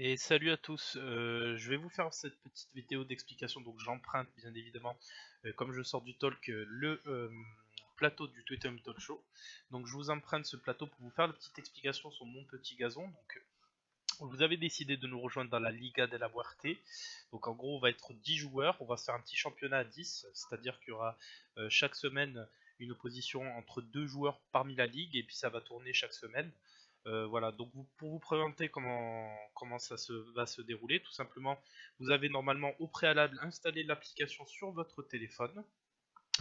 Et salut à tous, je vais vous faire cette petite vidéo d'explication, donc j'emprunte bien évidemment, comme je sors du talk, le plateau du Twitter Talk Show. Donc je vous emprunte ce plateau pour vous faire la petite explication sur mon petit gazon. Donc vous avez décidé de nous rejoindre dans la Liga de la Muerte. Donc en gros on va être 10 joueurs, on va se faire un petit championnat à 10, c'est-à-dire qu'il y aura chaque semaine une opposition entre deux joueurs parmi la ligue, et puis ça va tourner chaque semaine. Voilà, donc pour vous présenter comment ça va se dérouler, tout simplement, vous avez normalement au préalable installé l'application sur votre téléphone.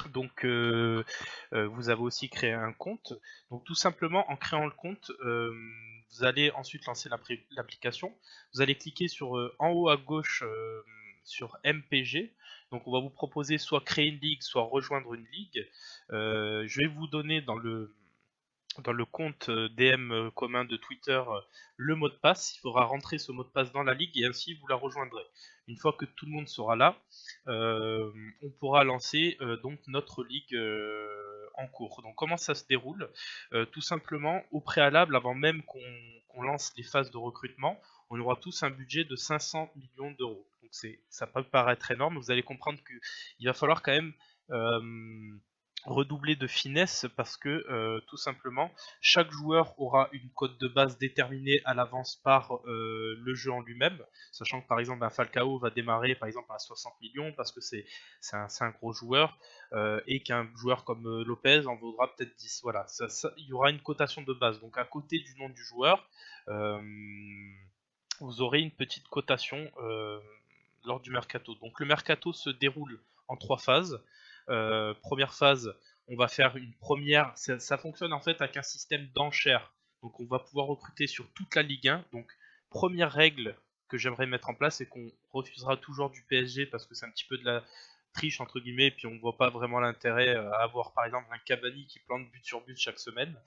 Donc vous avez aussi créé un compte. Donc tout simplement, en créant le compte, vous allez ensuite lancer l'application. Vous allez cliquer sur en haut à gauche sur MPG. Donc on va vous proposer soit créer une ligue, soit rejoindre une ligue. Je vais vous donner dans le compte DM commun de Twitter le mot de passe. Il faudra rentrer ce mot de passe dans la ligue et ainsi vous la rejoindrez. Une fois que tout le monde sera là, on pourra lancer donc notre ligue en cours. Donc comment ça se déroule? Tout simplement, au préalable, avant même qu'on lance les phases de recrutement, on aura tous un budget de 500 millions d'euros. Donc ça peut paraître énorme, vous allez comprendre qu'il va falloir quand même redoubler de finesse parce que tout simplement chaque joueur aura une cote de base déterminée à l'avance par le jeu en lui-même, sachant que par exemple un Falcao va démarrer par exemple à 60 millions parce que c'est un gros joueur, et qu'un joueur comme Lopez en vaudra peut-être 10. Voilà, il y aura une cotation de base, donc à côté du nom du joueur, euh, vous aurez une petite cotation lors du mercato. Donc le mercato se déroule en trois phases. Première phase, on va faire une première. Ça fonctionne en fait avec un système d'enchères. Donc on va pouvoir recruter sur toute la Ligue 1. Donc première règle que j'aimerais mettre en place, c'est qu'on refusera toujours du PSG parce que c'est un petit peu de la triche entre guillemets, et puis on ne voit pas vraiment l'intérêt à avoir par exemple un Cavani qui plante but sur but chaque semaine.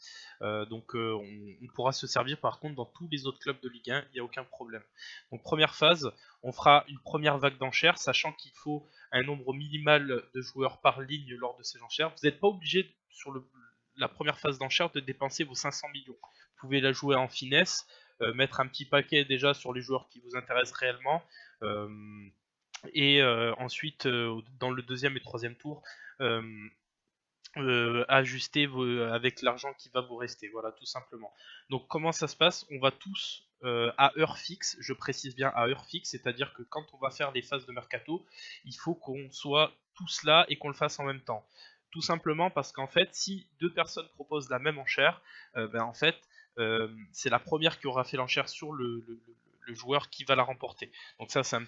Donc on pourra se servir par contre dans tous les autres clubs de Ligue 1, il n'y a aucun problème. Donc première phase, on fera une première vague d'enchères, sachant qu'il faut un nombre minimal de joueurs par ligne lors de ces enchères. Vous n'êtes pas obligé sur la première phase d'enchères de dépenser vos 500 millions. Vous pouvez la jouer en finesse, mettre un petit paquet déjà sur les joueurs qui vous intéressent réellement. Euh, et ensuite, dans le deuxième et troisième tour, euh, ajuster avec l'argent qui va vous rester, voilà, tout simplement. Donc comment ça se passe? On va tous à heure fixe, je précise bien à heure fixe, c'est-à-dire que quand on va faire les phases de mercato, il faut qu'on soit tous là et qu'on le fasse en même temps. Tout simplement parce qu'en fait, si deux personnes proposent la même enchère, ben en fait, c'est la première qui aura fait l'enchère sur le joueur qui va la remporter. Donc ça, c'est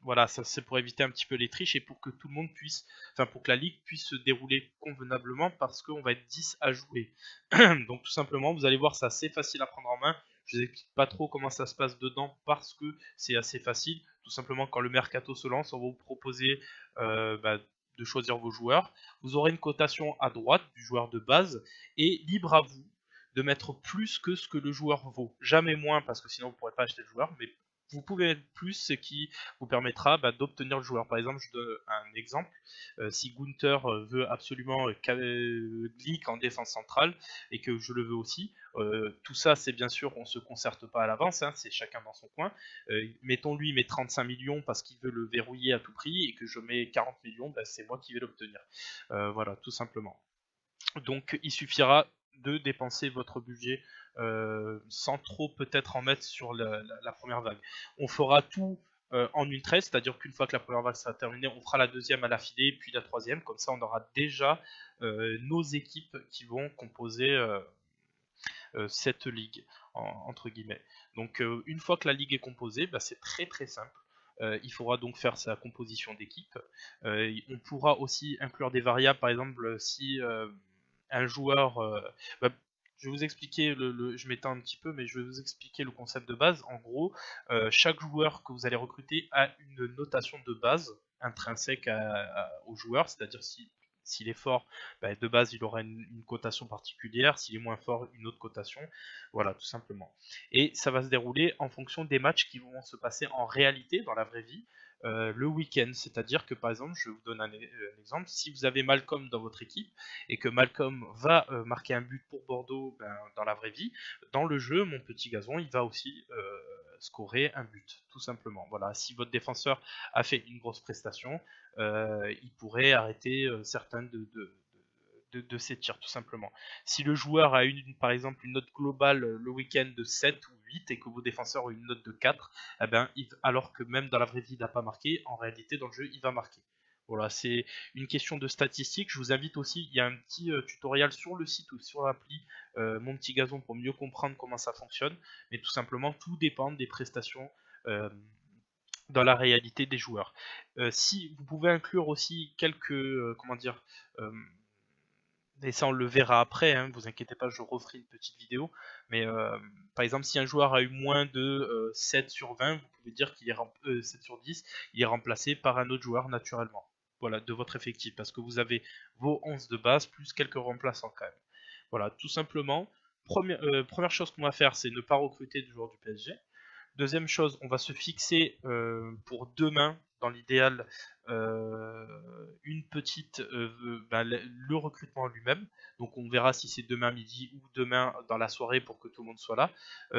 voilà, ça c'est pour éviter un petit peu les triches et pour que tout le monde puisse, enfin pour que la ligue puisse se dérouler convenablement parce qu'on va être 10 à jouer. Donc tout simplement, vous allez voir, c'est assez facile à prendre en main. Je vous explique pas trop comment ça se passe dedans parce que c'est assez facile. Tout simplement, quand le mercato se lance, on va vous proposer de choisir vos joueurs. Vous aurez une cotation à droite du joueur de base et libre à vous de mettre plus que ce que le joueur vaut. Jamais moins parce que sinon vous ne pourrez pas acheter le joueur, mais vous pouvez mettre plus, ce qui vous permettra d'obtenir le joueur. Par exemple, je donne un exemple. Si Gunther veut absolument Glick en défense centrale et que je le veux aussi, tout ça, c'est bien sûr, on ne se concerte pas à l'avance, hein, c'est chacun dans son coin. Mettons lui met 35 millions parce qu'il veut le verrouiller à tout prix et que je mets 40 millions, ben, c'est moi qui vais l'obtenir. Voilà, tout simplement. Donc il suffira de dépenser votre budget sans trop peut-être en mettre sur la première vague. On fera tout en une traite, c'est-à-dire qu'une fois que la première vague sera terminée, on fera la deuxième à l'affilée, puis la troisième, comme ça on aura déjà nos équipes qui vont composer cette ligue, entre guillemets. Donc une fois que la ligue est composée, bah, c'est très très simple. Il faudra donc faire sa composition d'équipe. On pourra aussi inclure des variables, par exemple si un joueur. Bah, je vais vous expliquer, je m'étends un petit peu, mais je vais vous expliquer le concept de base. En gros, chaque joueur que vous allez recruter a une notation de base intrinsèque au joueur, c'est-à-dire s'il est fort, bah, de base il aura une cotation particulière, s'il est moins fort, une autre cotation, voilà, tout simplement. Et ça va se dérouler en fonction des matchs qui vont se passer en réalité, dans la vraie vie. le week-end. C'est-à-dire que par exemple, je vous donne un exemple, si vous avez Malcolm dans votre équipe et que Malcolm va marquer un but pour Bordeaux dans la vraie vie, dans le jeu, mon petit gazon, il va aussi scorer un but, tout simplement. Voilà, si votre défenseur a fait une grosse prestation, il pourrait arrêter certains de ses tirs, tout simplement. Si le joueur a par exemple une note globale le week-end de 7 ou 8 et que vos défenseurs ont une note de 4, eh ben, alors que même dans la vraie vie il n'a pas marqué, en réalité dans le jeu il va marquer. Voilà, c'est une question de statistiques. Je vous invite aussi, il y a un petit tutoriel sur le site ou sur l'appli Mon Petit Gazon pour mieux comprendre comment ça fonctionne. Mais tout simplement, tout dépend des prestations dans la réalité des joueurs. Si vous pouvez inclure aussi quelques, comment dire, et ça on le verra après, hein, vous inquiétez pas, je referai une petite vidéo, mais par exemple si un joueur a eu moins de 7 sur 20, vous pouvez dire qu'il est 7 sur 10, il est remplacé par un autre joueur naturellement, voilà, de votre effectif, parce que vous avez vos 11 de base, plus quelques remplaçants quand même. Voilà, tout simplement, première chose qu'on va faire, c'est ne pas recruter de joueurs du PSG. Deuxième chose, on va se fixer pour demain, dans l'idéal, une petite le recrutement lui-même. Donc on verra si c'est demain midi ou demain dans la soirée pour que tout le monde soit là.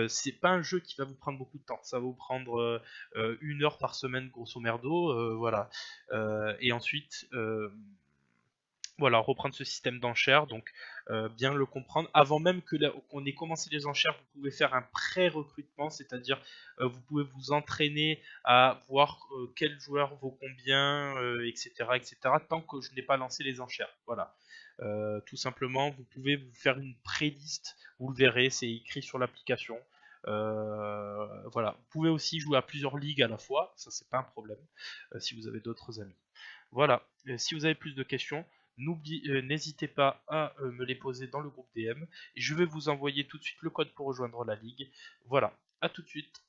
C'est pas un jeu qui va vous prendre beaucoup de temps. Ça va vous prendre 1 heure par semaine grosso merdo, voilà. Et ensuite voilà, reprendre ce système d'enchères, donc bien le comprendre. Avant même qu'on ait commencé les enchères, vous pouvez faire un pré-recrutement, c'est-à-dire vous pouvez vous entraîner à voir quel joueur vaut combien, etc., etc., tant que je n'ai pas lancé les enchères. Voilà. Tout simplement, vous pouvez vous faire une pré-liste, vous le verrez, c'est écrit sur l'application. Voilà. Vous pouvez aussi jouer à plusieurs ligues à la fois, ça c'est pas un problème, si vous avez d'autres amis. Voilà, si vous avez plus de questions, n'hésitez pas à me les poser dans le groupe DM et je vais vous envoyer tout de suite le code pour rejoindre la ligue. Voilà, à tout de suite.